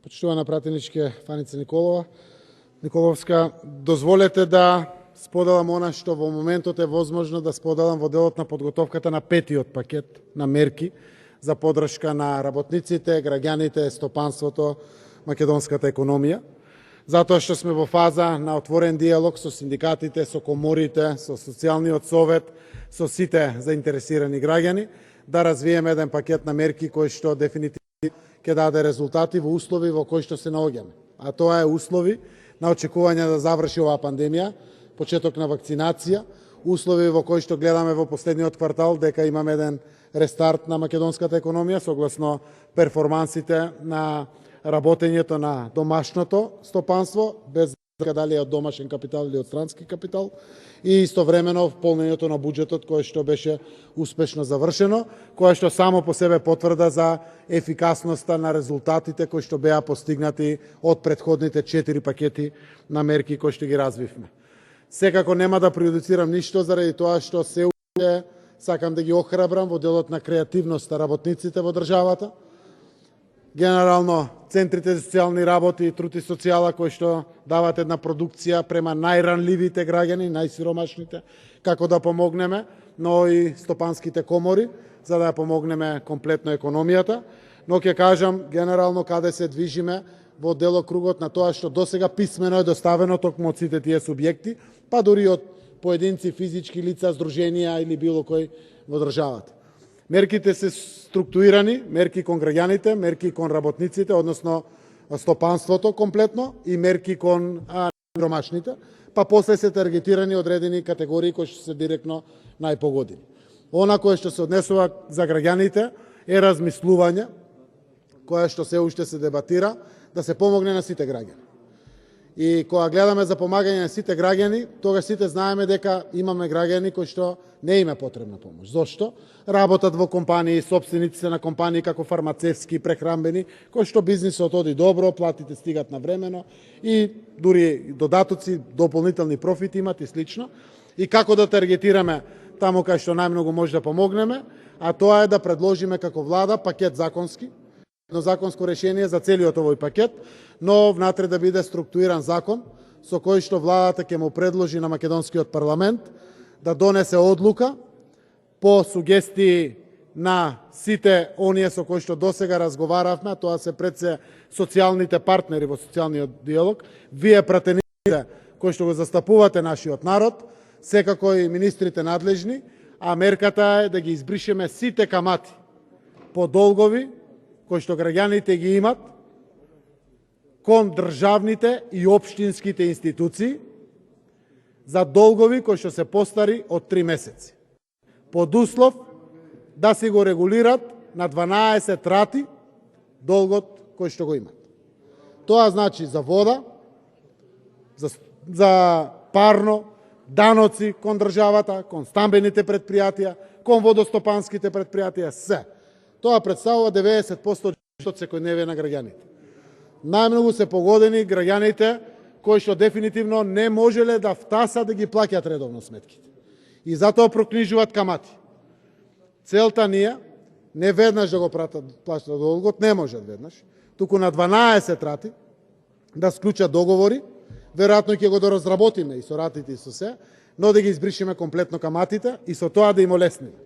Почитувана пратеничке Фаница Николовска, дозволете да споделам она што во моментот е возможно да споделам во делот на подготовката на петиот пакет на мерки за поддршка на работниците, граѓаните, стопанството, македонската економија. Затоа што сме во фаза на отворен диалог со синдикатите, со коморите, со социјалниот совет, со сите заинтересирани граѓани, да развиеме еден пакет на мерки кои што дефинитивно ќе даде резултати во услови во кои што се наоѓаме. А тоа е услови на очекување да заврши оваа пандемија, почеток на вакцинација, услови во кои што гледаме во последниот квартал дека имаме еден рестарт на македонската економија согласно перформансите на работењето на домашното стопанство, без дали е од домашен капитал или од странски капитал, и истовремено полнењето на буџетот кое што беше успешно завршено, кое што само по себе потврда за ефикасноста на резултатите кои што беа постигнати од претходните 4 пакети на мерки кои што ги развивме. Секако нема да прејудицирам ништо заради тоа што се уште сакам да ги охрабрам во делот на креативноста работниците во државата. Генерално, центрите за социјални работи, труд и социјала, кои што дават една продукција према најранливите граѓани, најсиромашните, како да помогнеме, но и стопанските комори, за да ја помогнеме комплетно економијата. Но ќе кажам, генерално, каде се движиме во делокругот на тоа што досега писмено е доставено токму од сите тие субјекти, па дури од поединци, физички лица, здруженија или било кој во државата. Мерките се структурирани, мерки кон граѓаните, мерки кон работниците, односно стопанството комплетно и мерки кон сиромашните, па после се таргетирани одредени категории кои што се директно најпогодени. Она кое што се однесува за граѓаните е размислување, кое што се уште се дебатира, да се помогне на сите граѓани. И кога гледаме за помагање на сите граѓани, тогаш сите знаеме дека имаме граѓани кои што не им е потребна помош. Зошто? Работат во компании, собствениците на компании како фармацевски, прехранбени, кои што бизнисот оди добро, платите стигат навремено и дури додатоци, дополнителни профити имат и слично. И како да таргетираме таму кај што најмногу може да помогнеме, а тоа е да предложиме како влада пакет законски, едно законско решение за целиот овој пакет, но внатре да биде структуриран закон со кој што владата ќе му предложи на македонскиот парламент да донесе одлука по сугестии на сите оние со кои што досега разговаравме, тоа се пред се социјалните партнери во социјалниот диалог, вие пратениците кои што го застапувате нашиот народ, секако и министрите надлежни, а мерката е да ги избришеме сите камати по долгови кои што граѓаните ги имат кон државните и општинските институции за долгови кои што се постари од 3 месеци. Под услов да си го регулират на 12 рати долгот кој што го имат. Тоа значи за вода, за парно, даноци кон државата, кон стамбените предпријатија, кон водостопанските предпријатија, се. Тоа представува 90% од секојдневие на граѓаните. Најмногу се погодени граѓаните кои што дефинитивно не можеле да втасат да ги плаќаат редовно сметките. И затоа прокнижуваат камати. Целта ние не веднаш да го плаќат долгот, не можат веднаш, туку на 12 рати да склучат договори, веројатно ќе го доразработиме и со ратите и со се, но да ги избришиме комплетно каматите и со тоа да им олесниме.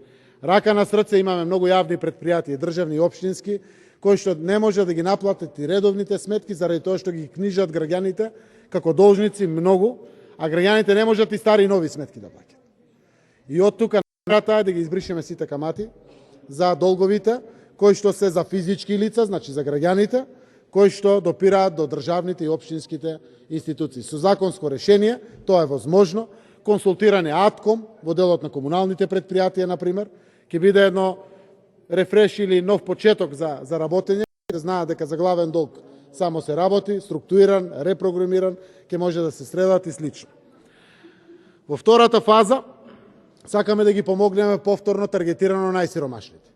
Рака на срце имаме многу јавни предпријатија, државни и општински, кои што не може да ги наплатат и редовните сметки заради тоа што ги книжат граѓаните како должници многу, а граѓаните не можат и стари и нови сметки да плаќат. И од тука мерата е да ги избришеме сите камати за долговите кои што се за физички лица, значи за граѓаните, кои што допираат до државните и општинските институции. Со законско решение тоа е возможно, консултиране АТКОМ во делот на комуналните предпријатија, например, ќе биде едно рефреш или нов почеток за работење, да знаат дека за главен долг само се работи, структуриран, репрограмиран, ќе може да се средат и слично. Во втората фаза сакаме да ги помогнеме повторно таргетирано најсиромашните.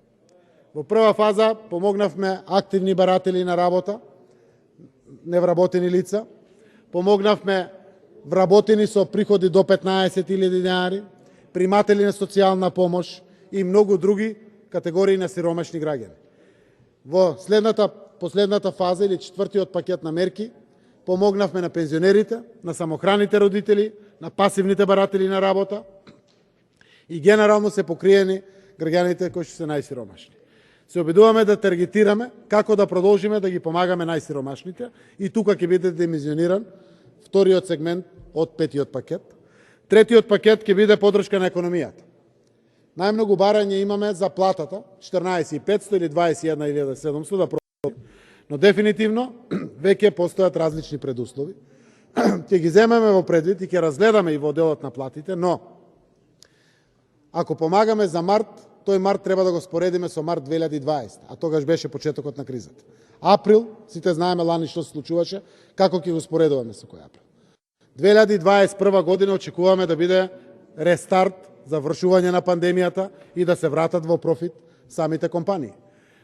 Во прва фаза помогнавме активни баратели на работа, невработени лица, помогнавме вработени со приходи до 15.000 денари, приматели на социјална помош и многу други категории на сиромашни граѓани. Во следната последната фаза или четвртиот пакет на мерки помогнавме на пензионерите, на самохраните родители, на пасивните баратели на работа и генерално се покриени граѓаните кои што се најсиромашни. Се обидуваме да таргетираме како да продолжиме да ги помагаме најсиромашните и тука ќе биде димenzionиран вториот сегмент од петиот пакет. Третиот пакет ќе биде поддршка на економијата. Најмногу барање имаме за платата, 14.500 или 21.700 да продолжи, но дефинитивно веќе постојат различни предуслови. Ќе ги земеме во предвид и ќе разгледаме и во делот на платите, но ако помагаме за март, тој март треба да го споредиме со март 2020, а тогаш беше почетокот на кризата. Април, сите знаеме лани што се случуваше, како ќе го споредуваме со кој април. 2021 година очекуваме да биде рестарт, завршување на пандемијата и да се вратат во профит самите компании.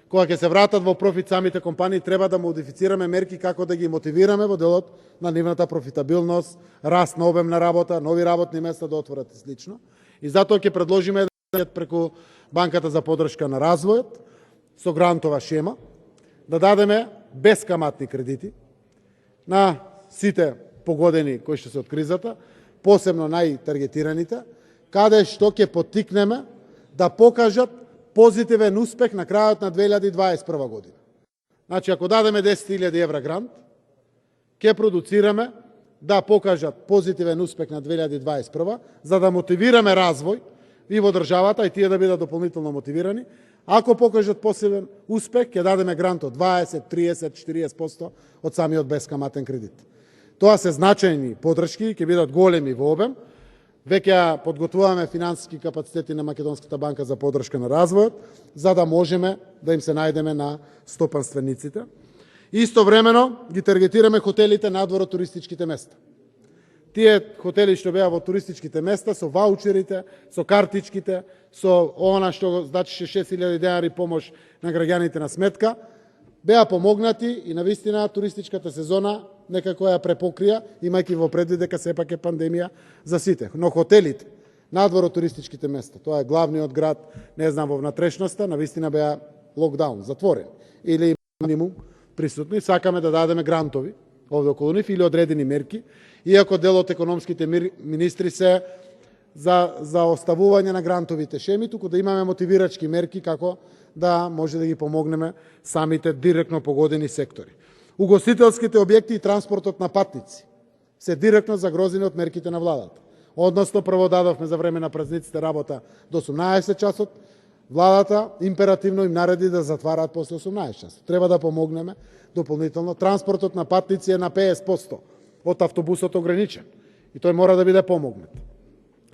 Кога ќе се вратат во профит самите компании, треба да модифицираме мерки како да ги мотивираме во делот на нивната профитабилност, раст на обем на работа, нови работни места да отворат и слично. И затоа ќе предложиме преку Банката за поддршка на развојот со грантова шема да дадеме бескаматни кредити на сите погодени кои што се од кризата, посебно најтаргетираните, каде што ќе поттикнеме да покажат позитивен успех на крајот на 2021 година. Значи, ако дадеме 10.000 евра грант, ќе продуцираме да покажат позитивен успех на 2021, за да мотивираме развој и во државата и тие да бидат дополнително мотивирани. Ако покажат посебен успех, ќе дадеме грант од 20, 30, 40% од самиот бескаматен кредит. Тоа се значајни поддршки, ќе бидат големи во обем. Веќе подготвуваме финансиски капацитети на Македонската банка за поддршка на развојот, за да можеме да им се најдеме на стопанствениците. Истовремено ги таргетираме хотелите надвор од туристичките места. Тие хотели што беа во туристичките места со ваучерите, со картичките, со она што значише 6.000 денари помош на граѓаните на сметка, беа помогнати и навистина туристичката сезона некако ја препокрија, имајќи во предвид дека сепак е пандемија за сите. Но хотелите надвор од туристичките места, тоа е главниот град, не знам, во внатрешноста, навистина беа локдаун, затворени или минимум присутни. Сакаме да дадеме грантови овде околу нив или одредени мерки, иако дел од економските министри се за оставување на грантовите шеми, туку да имаме мотивирачки мерки како да може да ги помогнеме самите директно погодени сектори. Угостителските објекти и транспортот на патници се директно загрозени од мерките на владата. Односно, прво дадовме за време на празниците работа до 18 часот, владата императивно им нареди да затвараат после 18 часот. Треба да помогнеме дополнително. Транспортот на патници е на 50% од автобусот ограничен и тој мора да биде помогнат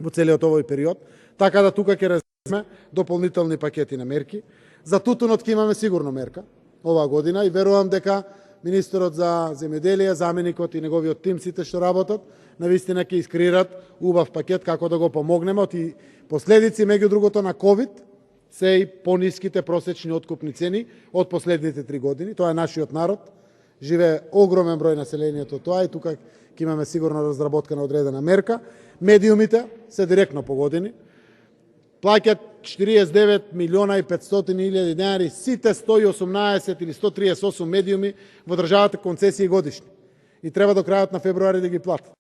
во целиот овој период, така да тука ќе разгледаме дополнителни пакети на мерки. За тутунот ќе имаме сигурно мерка оваа година и верувам дека министерот за земјоделие, заменикот и неговиот тим, сите што работат, навистина ќе искреират убав пакет како да го помогнеме од и последици, меѓу другото, на ковид се и пониските просечни откупни цени од последните 3 години. Тоа е нашиот народ, живее огромен број населението тоа и тука ќе имаме сигурно разработка на одредена мерка. Медиумите се директно погодени. Плаќат 49 милиона и 500 илјади денари сите 118 или 138 медиуми во државата концесии годишни. И треба до крајот на февруари да ги платат.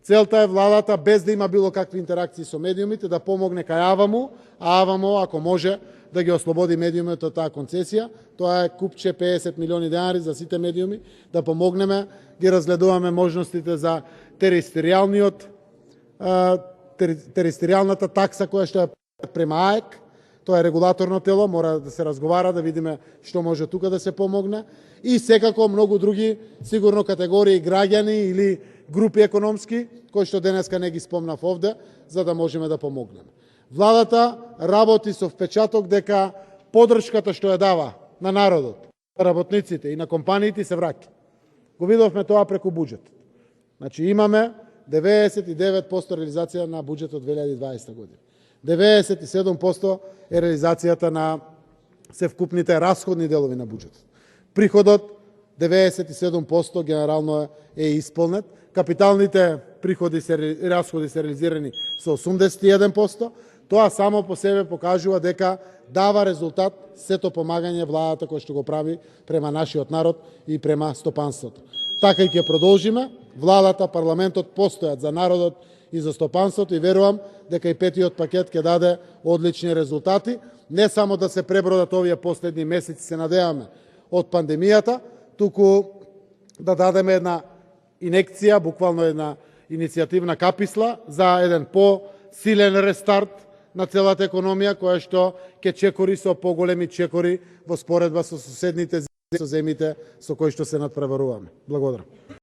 Целта е владата, без да има било какви интеракции со медиумите, да помогне кај АВАМУ, а АВАМУ, ако може, да ги ослободи медиумите од таа концесија. Тоа е купче 50 милиони денари за сите медиуми, да помогнеме, ги разгледуваме можностите за територијалната такса која што е према АЕК. Тоа е регулаторно тело, мора да се разговара, да видиме што може тука да се помогне. И секако многу други, сигурно категории граѓани или групи економски, кои што денеска не ги спомнав овде, за да можеме да помогнеме. Владата работи со впечаток дека поддршката што ја дава на народот, на работниците и на компаниите се враќа. Го видовме тоа преку буџетот. Значи имаме 99% реализација на буџетот 2020 година. 97% е реализацијата на севкупните расходни делови на буџетот. Приходот 97% генерално е исполнет. Капиталните приходи и расходи се реализирани со 81%, Тоа само по себе покажува дека дава резултат сето помагање владата кој што го прави према нашиот народ и према стопанството. Така и ќе продолжиме. Владата, парламентот постојат за народот и за стопанството и верувам дека и петиот пакет ќе даде одлични резултати. Не само да се пребродат овие последни месеци, се надеваме, од пандемијата, туку да дадеме една инекција, буквално една иницијативна каписла за еден по-силен рестарт на целата економија, која што ќе чекори со поголеми чекори во споредба со соседните земји, со земјите со кои што се надпреваруваме. Благодарам.